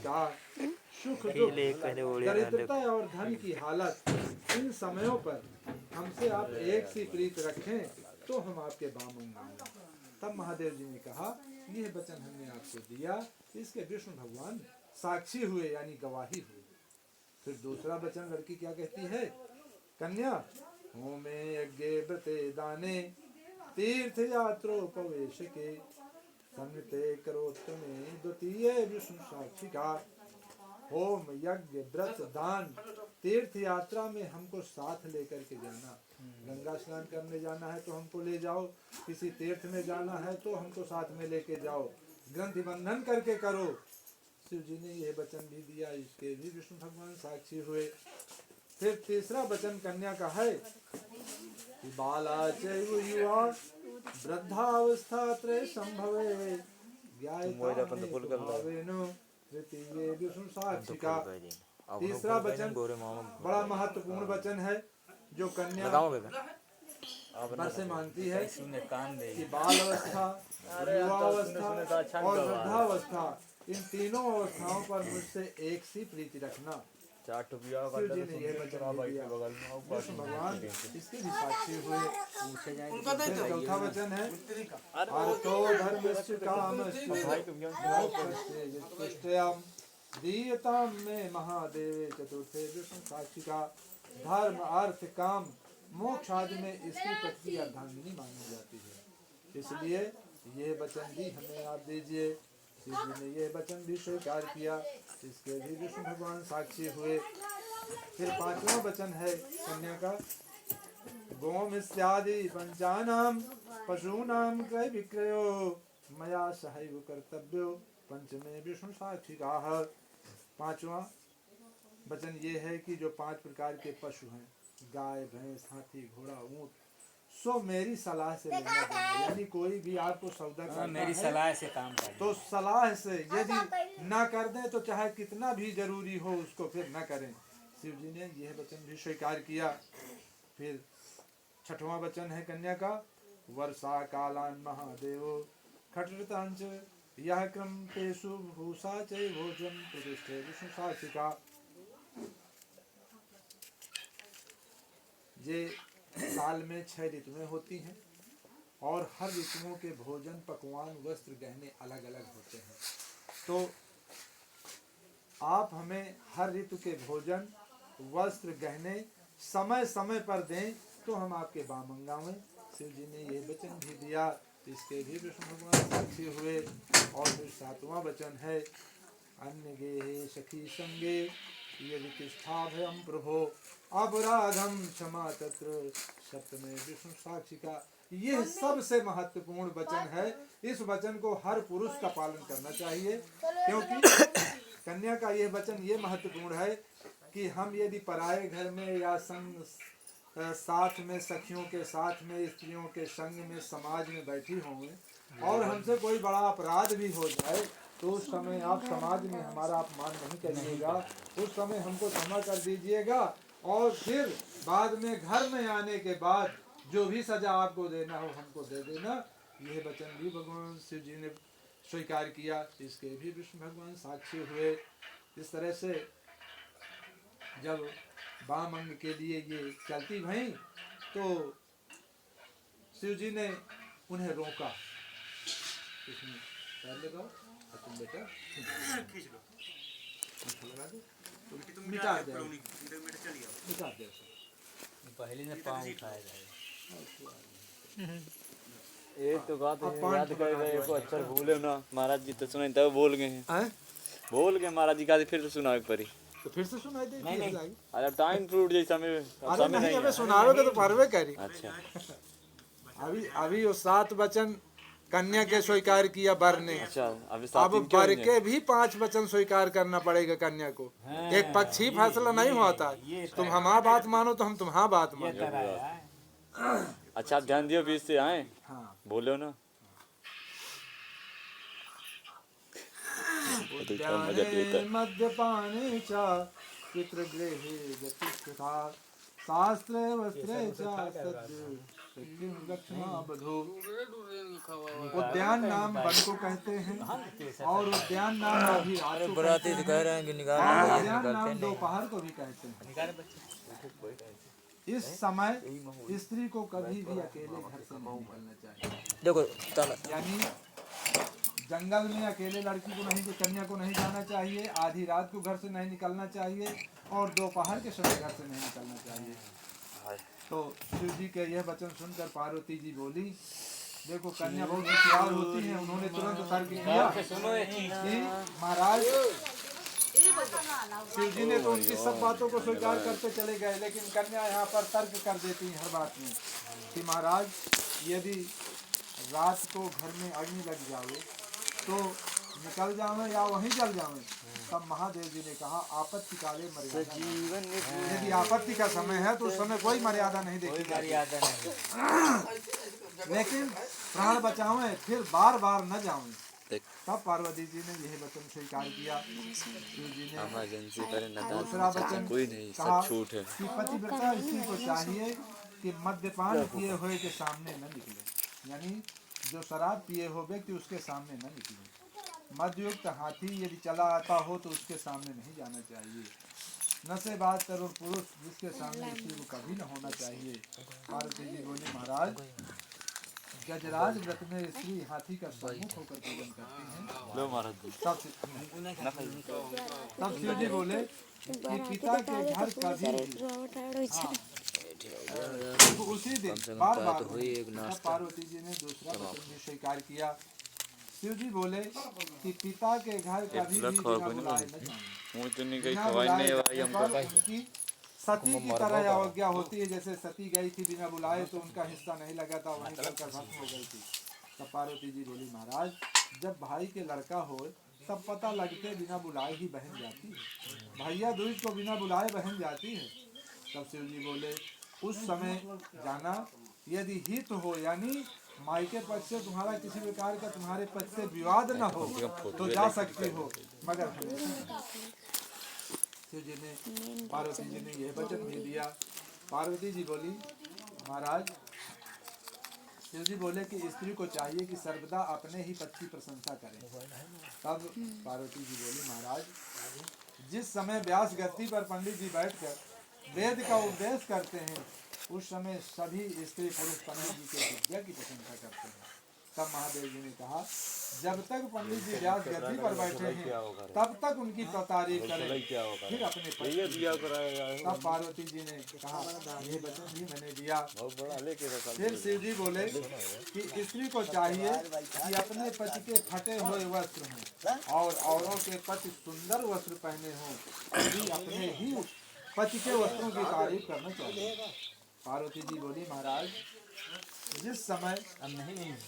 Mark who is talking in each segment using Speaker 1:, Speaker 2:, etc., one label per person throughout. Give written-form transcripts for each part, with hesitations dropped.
Speaker 1: साक्षिका। सुख दुख, दरिद्रता और धन की हालत, इन समयों पर हमसे आप एक सी प्रीत रखें तो हम आपके बामंग होंगे। तब महादेव जी ने कहा, यह वचन हमने आपको दिया, इसके विष्णु भगवान साक्षी हुए, यानी गवाही हुई। फिर दूसरा वचन लड़की क्या कहती है, कन्या होमे यज्ञ व्रते दाने तीर्थ यात्रोपवेश के सन्निते करोत्तमे द्वितीय विष्णु साक्षिका। होम यज्ञ व्रत दान तीर्थ यात्रा में हमको साथ लेकर के जाना। गंगा स्नान करने जाना है तो हमको ले जाओ, किसी तीर्थ में जाना है तो हमको साथ में लेके जाओ, ग्रंथि बंधन करके करो। शिव जी ने यह वचन भी दिया, इसके भी विष्णु भगवान साक्षी हुए। फिर तीसरा वचन कन्या का है, बाला चैव युवा वृद्धावस्था त्रय संभवे तृतीय विष्णु साक्षिका। तीसरा वचन बड़ा महत्वपूर्ण वचन है, जो कन्या बर से मानती है कि बाल अवस्था, युवावस्था और वृद्धावस्था, इन तीनों अवस्थाओं पर मुझसे एक सी प्रीति रखना। शिव जी ने यह वचन दिया, विष्णु भगवान इसके भी साक्षी हुए। चौथा वचन है, अर्थो धर्मस्य कामस्य मोक्षस्य यत्तुष्टयम् दीयतां मे महादेवे चतुर्थे विष्णु साक्षिका। धर्म अर्थ काम मोक्ष आदि में इसकी पत्नी अर्धांगिनी मानी जाती है, इसलिए ये वचन भी हमें आप दीजिए। शिव जी ने ये वचन भी स्वीकार किया, इसके भी विष्णु भगवान साक्षी हुए। फिर पांचवा वचन है कन्या का, गोम इत्यादि पंचानाम पशूनाम क्रय विक्रयो मया सहैव कर्तव्यो पंचमे विष्णु साक्षिका। पांचवा वचन ये है कि जो 5 प्रकार के पशु हैं, गाय भैंस हाथी घोड़ा ऊंट, सो मेरी सलाह से लेना देना, यानी कोई भी आपको सौदा करना
Speaker 2: मेरी सलाह से काम करें,
Speaker 1: तो सलाह से, यदि ना कर दे तो चाहे कितना भी जरूरी हो उसको फिर न करें। शिव जी ने यह वचन भी स्वीकार किया। फिर छठवां वचन है कन्या का, वर्षा कालान महादेवो खटृतांच यह क्रम तेषु भूषा चै भोजन प्रतिष्ठे विष्णु साक्षिका। ये साल में 6 ऋतुएं होती हैं और हर ऋतुओं के भोजन पकवान वस्त्र गहने अलग अलग होते हैं, तो आप हमें हर ऋतु के भोजन वस्त्र गहने समय समय पर दें तो हम आपके बामंगा में। शिव जी ने ये वचन भी दिया, इसके भी विष्णु भगवान साक्षी हुए। और फिर 7वां वचन है, अन्य गेहे सखी संगे यदि तिष्ठा भयम प्रभो अपराधम क्षमा तत्र सप्तमे विष्णु साक्षिका। यह सबसे महत्वपूर्ण वचन है, इस वचन को हर पुरुष का पालन करना चाहिए, क्योंकि कन्या का यह वचन ये महत्वपूर्ण है कि हम यदि पराये घर में या संग साथ में सखियों के साथ में स्त्रियों के संग में समाज में बैठी होंगे और हमसे कोई बड़ा अपराध भी हो जाए तो उस समय आप समाज में हमारा अपमान नहीं करिएगा, उस समय हमको क्षमा कर दीजिएगा और फिर बाद में घर में आने के बाद जो भी सजा आपको देना हो हमको दे देना। यह वचन भी भगवान शिव जी ने स्वीकार किया, इसके भी विष्णु भगवान साक्षी हुए। इस तरह से जब बामंग के लिए ये चलती भई तो शिव जी ने उन्हें रोका, इसमें पैर लगाओ और तुम बेटा लगा दो, मिटा दे, मिटा दे,
Speaker 2: पहले से पाँव उठाया जाए।
Speaker 3: ये तो बात है, याद कर रहे को अच्छा भूले ना महाराज जी तो सुनाई तब बोल गए हैं, बोल गए महाराज जी का फिर तो सुनाओ एक बारी,
Speaker 1: तो फिर से सुनाई दे।
Speaker 2: नहीं नहीं,
Speaker 3: अरे टाइम फ्रूट जैसा में
Speaker 1: अरे नहीं अबे सुनाओगे तो परवे करी।
Speaker 3: अच्छा
Speaker 1: अभी वो 7 वचन कन्या के स्वीकार किया वर ने,
Speaker 3: अच्छा अभी
Speaker 1: अब वर के भी 5 वचन स्वीकार करना पड़ेगा कन्या को। एक पक्षी फैसला नहीं होता, तुम हमारा बात मानो तो हम तुम्हारा बात मानो।
Speaker 3: अच्छा ध्यान दियो बीच से आए,
Speaker 1: हाँ
Speaker 3: बोलो ना
Speaker 1: मद्यपाने च पितृगृहे गतिष्ठिता शास्त्रे वस्त्रे च सद्य उद्यान नाम वन को कहते हैं और उद्यान नाम अभी रात को कहते हैं
Speaker 2: कह रहे हैं कि निकाल
Speaker 1: और उद्यान नाम दोपहर को भी कहते हैं। इस समय स्त्री को कभी भी अकेले घर से नहीं निकलना चाहिए।
Speaker 2: देखो ताला
Speaker 1: यानी जंगल में अकेले लड़की को नहीं, कन्या को नहीं जाना चाहिए, आधी रात को घर से नहीं निकलना चाहिए और दोपहर के समय घर से नहीं निकलना चाहिए। तो शिव जी के यह वचन सुनकर पार्वती जी बोली, देखो कन्या बहुत होशियार होती है, उन्होंने तुरंत तर्क किया कि महाराज शिव जी ने तो उनकी सब बातों को स्वीकार करते चले गए, लेकिन कन्या यहाँ पर तर्क कर देती है हर बात में कि महाराज यदि रात को घर में अग्नि लग जावे तो निकल जावे या वहीं जल जावे। तब महादेव जी ने कहा आपत्ति काले मर्यादा, यदि आपत्ति का समय है तो उस समय कोई मर्यादा नहीं देखी जाती, लेकिन प्राण बचावे फिर बार बार न जावे। तब पार्वती जी ने यह वचन स्वीकार किया। शिव जी ने दूसरा वचन कहा कि पतिव्रता स्त्री को चाहिए कि मद्यपान किए हुए के सामने न निकले, यानी जो शराब पिए हो व्यक्ति उसके सामने न निकले। मदयुक्त हाथी यदि चला आता हो तो उसके सामने नहीं जाना चाहिए। नशेबाज तरुण पुरुष जिसके सामने स्त्री को कभी न होना चाहिए। पार्वती जी बोली महाराज गजराज व्रत में स्त्री हाथी का सम्मुख होकर पूजन करती है। तब शिव जी बोले कि पिता के घर कभी उसी दिन बार बार पार्वती जी ने दूसरा वचन भी स्वीकार किया। शिव जी बोले कि पिता के घर कभी भी बिना बुलाए न जाएं। सती की तरह अवज्ञा होती है, जैसे सती गई थी बिना बुलाए तो उनका हिस्सा नहीं लगा था, वहीं लड़का भस्म हो गई थी। तब पार्वती जी बोली महाराज जब भाई के लड़का हो तब पता लगते बिना बुलाए ही बहन जाती है, भैया दूज को बिना बुलाए बहन जाती है। तब शिव जी बोले उस समय जाना यदि हित हो, यानी मायके पक्ष से तुम्हारा किसी प्रकार का तुम्हारे पक्ष से विवाद न हो तो जा सकती हो, मगर शिव जी ने पार्वती जी ने यह वचन भी दिया। पार्वती जी बोली महाराज शिव जी बोले कि स्त्री को चाहिए कि सर्वदा अपने ही पति की प्रशंसा करे। तब पार्वती जी बोली महाराज जिस समय व्यास गद्दी पर पंडित जी बैठकर वेद का उपदेश करते हैं उस समय सभी स्त्री पुरुष पंडित जी के विद्या की प्रशंसा करते हैं। तब महादेव जी ने कहा जब तक पंडित जी व्यास गद्दी पर बैठे हैं तब तक उनकी तारीफ करें, फिर अपने तब पार्वती जी ने कहा ये वचन भी मैंने दिया। फिर शिव जी बोले कि स्त्री को चाहिए कि अपने पति के फटे हुए वस्त्र हों और औरों के पति सुंदर वस्त्र पहने हों, भी अपने ही पति के वस्त्रों की तारीफ करना चाहिए। पार्वती जी बोली महाराज जिस समय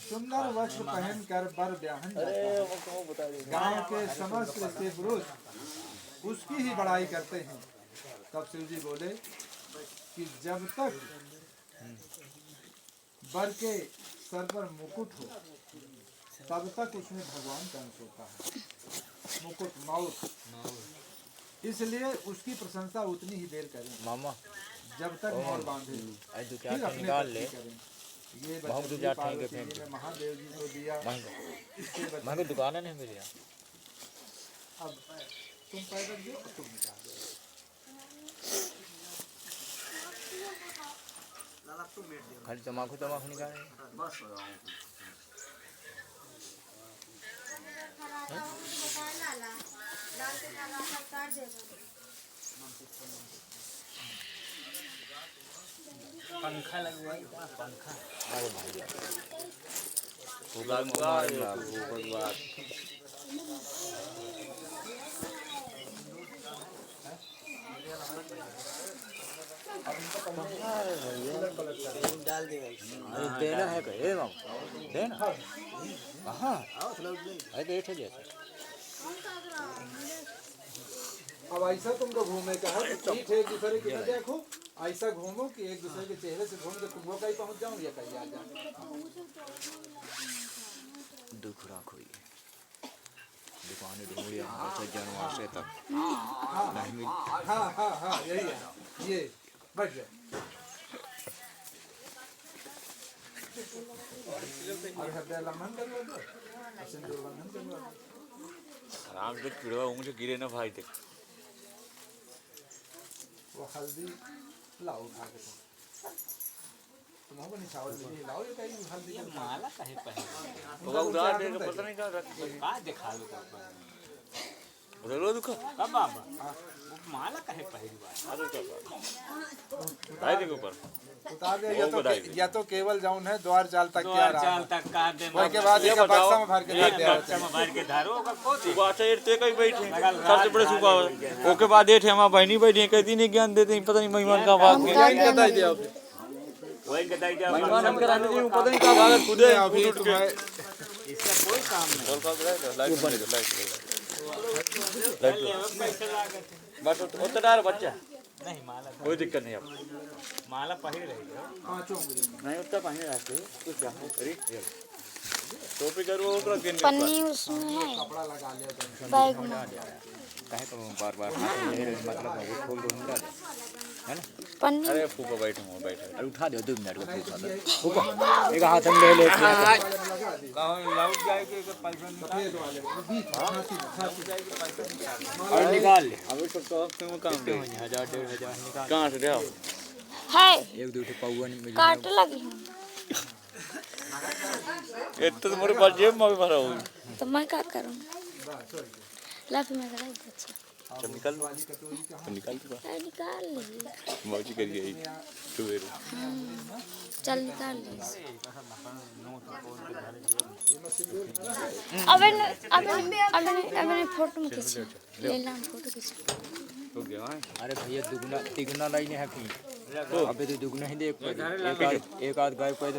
Speaker 1: सुंदर वस्त्र पहनकर बर ब्याहन जाता है गांव के समस्त स्त्री पुरुष उसकी ही बड़ाई करते हैं। तब शिव जी बोले कि जब तक बर के सर पर मुकुट हो तब तक उसमें भगवान का अंश होता है, मुकुट माउथ, इसलिए उसकी प्रशंसा उतनी ही देर करें मामा जब तक मोर बांधे, फिर अपने करें। ये वचन महादेव जी को दिया।
Speaker 2: दुकान नहीं मिली
Speaker 1: अब तुम पैदल जो तुम निकाल
Speaker 2: खाली तमाकू तमाकू निकाले पंखा लगवा पंखा अरे भाई डाल देगा अरे देना है कहे बाबू देना हाँ अरे बैठ जाए।
Speaker 1: अब ऐसा तुमको घूमने का है तो ठीक है, एक दूसरे की देखो ऐसा घूमो कि एक दूसरे के चेहरे से घूम के तुम कहीं पहुंच जाओ या कहीं आ जाओ।
Speaker 2: दुख राख हुई दुकान ढूंढिया जानवर से तक
Speaker 1: हाँ हाँ हाँ यही है, ये बढ़ जाए। और हृदय लंबन करवा दो और सिंदूर बंधन करवा दो।
Speaker 3: आराम से पिड़वा ऊँचे गिरे ना भाई देख।
Speaker 1: वो हल्दी लाओ उठा के तुम हो नहीं चावल में लाओ ये कहीं हल्दी के
Speaker 2: माला कहे पहले
Speaker 3: होगा उधार दे के पता नहीं क्या रख
Speaker 2: का दिखा लो
Speaker 3: उधर लो दुखा
Speaker 2: कब बाबा वो माला कहे पहली बार
Speaker 3: अरे क्या भाई देखो ऊपर
Speaker 1: उतार दे या तो केवल जाऊन है द्वार चाल तक क्या रहा
Speaker 2: चाल तक का दे
Speaker 1: वही के बाद एक बक्सा में भर के रख दिया
Speaker 2: बक्सा में भर के धारो का कोती
Speaker 3: बात है इतने कहीं बैठे सबसे बड़े सुखा ओके बाद बैठे हमारा बहनी बैठी है कहती नहीं ज्ञान देते पता नहीं मेहमान का भाग में
Speaker 1: बता दिया
Speaker 2: वही कदाई जा
Speaker 3: मेहमान हम कराने नहीं पता नहीं कहाँ भागा खुद
Speaker 1: अभी तुम्हें
Speaker 2: इसका कोई काम नहीं
Speaker 3: और का लाइट बंद कर लाइट बस उतना डाल बच्चा
Speaker 2: नहीं माला
Speaker 3: कोई दिक्कत नहीं अब
Speaker 2: माला पहले रहेगी
Speaker 1: पांचों उंगली
Speaker 3: नहीं उतना पानी रहते तो क्या हो अरे टोपी करो ओकरा गेंद
Speaker 4: पन्नी उसमें है
Speaker 1: कपड़ा लगा लिया
Speaker 4: बैग में
Speaker 2: कहे तो बार-बार मतलब वो खोल दो हम डाल है ना
Speaker 4: पन्नी
Speaker 3: अरे फूफा बैठे हो बैठे
Speaker 2: अरे उठा दो 2 मिनट का फूफा एक हाथ में ले ले कहां लाउड जाएगी के पैसा
Speaker 1: सफेद वाले बीच खांसी खांसी
Speaker 2: और निकाल ले
Speaker 3: अभी तो सब में काम दे
Speaker 2: 1000 1500 निकाल
Speaker 3: कहां से दे
Speaker 4: है
Speaker 2: एक दो पौवा नहीं
Speaker 4: काट लगी हूँ
Speaker 3: इतना तो मेरे पास जेब में भी भरा हो
Speaker 4: तो मैं क्या करूँ लाफ में करा अच्छा
Speaker 3: चल निकल तो निकल तो
Speaker 4: है निकाल ली
Speaker 3: मौजी कर गई सवेरे
Speaker 4: चल निकाल ली अबे फोटो में खींच ले ला फोटो खींच
Speaker 3: हो गया
Speaker 2: अरे भैया दुगना तिगना लाइन है फिर अबे तो दुगना ही दे एक आध गाय पैदा